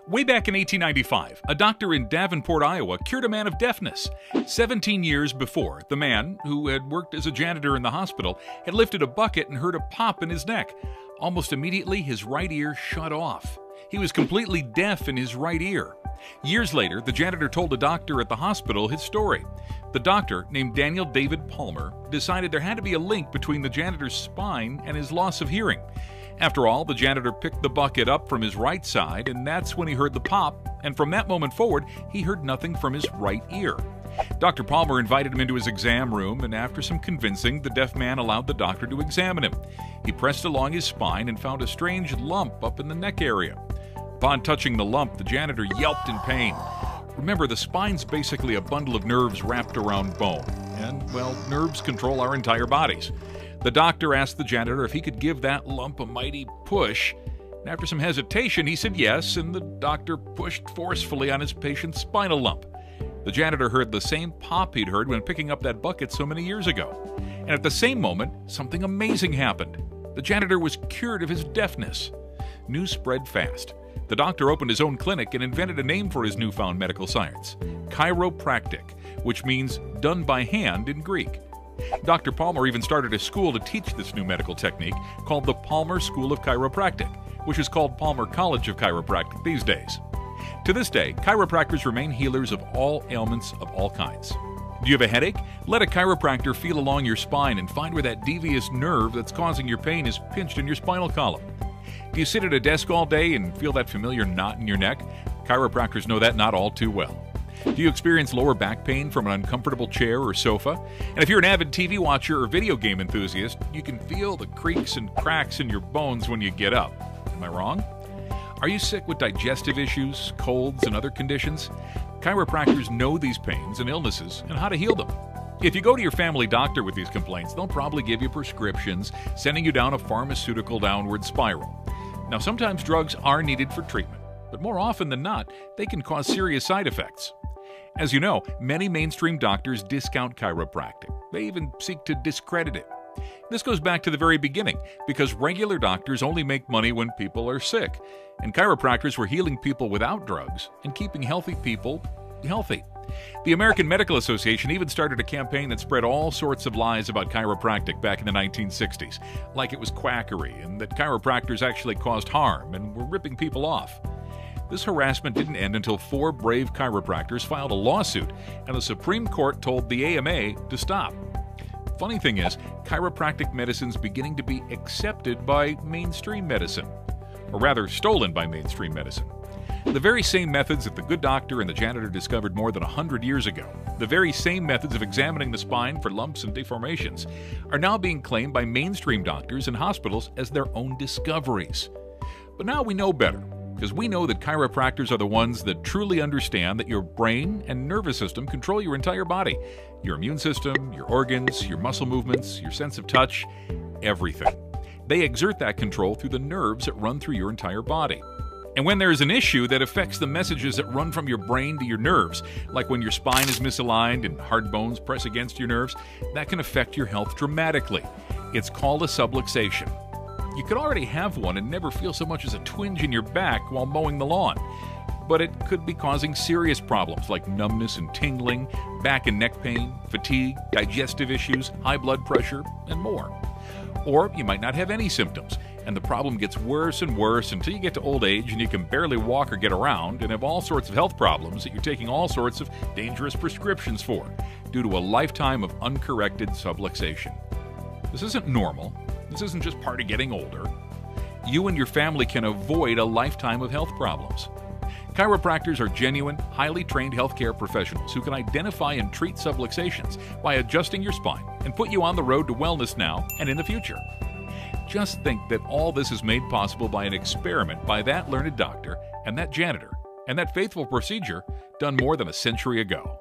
Way back in 1895, a doctor in Davenport, Iowa, cured a man of deafness. 17 years before, the man, who had worked as a janitor in the hospital, had lifted a bucket and heard a pop in his neck. Almost immediately, his right ear shut off. He was completely deaf in his right ear. Years later, the janitor told a doctor at the hospital his story. The doctor, named Daniel David Palmer, decided there had to be a link between the janitor's spine and his loss of hearing. After all, the janitor picked the bucket up from his right side, and that's when he heard the pop, and from that moment forward, he heard nothing from his right ear. Dr. Palmer invited him into his exam room, and after some convincing, the deaf man allowed the doctor to examine him. He pressed along his spine and found a strange lump up in the neck area. Upon touching the lump, the janitor yelped in pain. Remember, the spine's basically a bundle of nerves wrapped around bone, and, well, nerves control our entire bodies. The doctor asked the janitor if he could give that lump a mighty push, and after some hesitation, he said yes, and the doctor pushed forcefully on his patient's spinal lump. The janitor heard the same pop he'd heard when picking up that bucket so many years ago. And at the same moment, something amazing happened. The janitor was cured of his deafness. News spread fast. The doctor opened his own clinic and invented a name for his newfound medical science, chiropractic, which means done by hand in Greek. Dr. Palmer even started a school to teach this new medical technique called the Palmer School of Chiropractic, which is called Palmer College of Chiropractic these days. To this day, chiropractors remain healers of all ailments of all kinds. Do you have a headache? Let a chiropractor feel along your spine and find where that devious nerve that's causing your pain is pinched in your spinal column. Do you sit at a desk all day and feel that familiar knot in your neck? Chiropractors know that knot all too well. Do you experience lower back pain from an uncomfortable chair or sofa? And if you're an avid TV watcher or video game enthusiast, you can feel the creaks and cracks in your bones when you get up. Am I wrong? Are you sick with digestive issues, colds, and other conditions? Chiropractors know these pains and illnesses and how to heal them. If you go to your family doctor with these complaints, they'll probably give you prescriptions, sending you down a pharmaceutical downward spiral. Now, sometimes drugs are needed for treatment, but more often than not, they can cause serious side effects. As you know, many mainstream doctors discount chiropractic. They even seek to discredit it. This goes back to the very beginning, because regular doctors only make money when people are sick, and chiropractors were healing people without drugs and keeping healthy people healthy. The American Medical Association even started a campaign that spread all sorts of lies about chiropractic back in the 1960s, like it was quackery and that chiropractors actually caused harm and were ripping people off. This harassment didn't end until 4 brave chiropractors filed a lawsuit, and the Supreme Court told the AMA to stop. Funny thing is, chiropractic medicine's beginning to be accepted by mainstream medicine, or rather stolen by mainstream medicine. The very same methods that the good doctor and the janitor discovered more than 100 years ago, the very same methods of examining the spine for lumps and deformations, are now being claimed by mainstream doctors and hospitals as their own discoveries. But now we know better, because we know that chiropractors are the ones that truly understand that your brain and nervous system control your entire body, your immune system, your organs, your muscle movements, your sense of touch, everything. They exert that control through the nerves that run through your entire body. And when there is an issue that affects the messages that run from your brain to your nerves, like when your spine is misaligned and hard bones press against your nerves, that can affect your health dramatically. It's called a subluxation. You could already have one and never feel so much as a twinge in your back while mowing the lawn. But it could be causing serious problems like numbness and tingling, back and neck pain, fatigue, digestive issues, high blood pressure, and more. Or you might not have any symptoms, and the problem gets worse and worse until you get to old age and you can barely walk or get around and have all sorts of health problems that you're taking all sorts of dangerous prescriptions for due to a lifetime of uncorrected subluxation. This isn't normal. This isn't just part of getting older. You and your family can avoid a lifetime of health problems. Chiropractors are genuine, highly trained healthcare professionals who can identify and treat subluxations by adjusting your spine and put you on the road to wellness now and in the future. Just think that all this is made possible by an experiment by that learned doctor and that janitor and that faithful procedure done more than a century ago.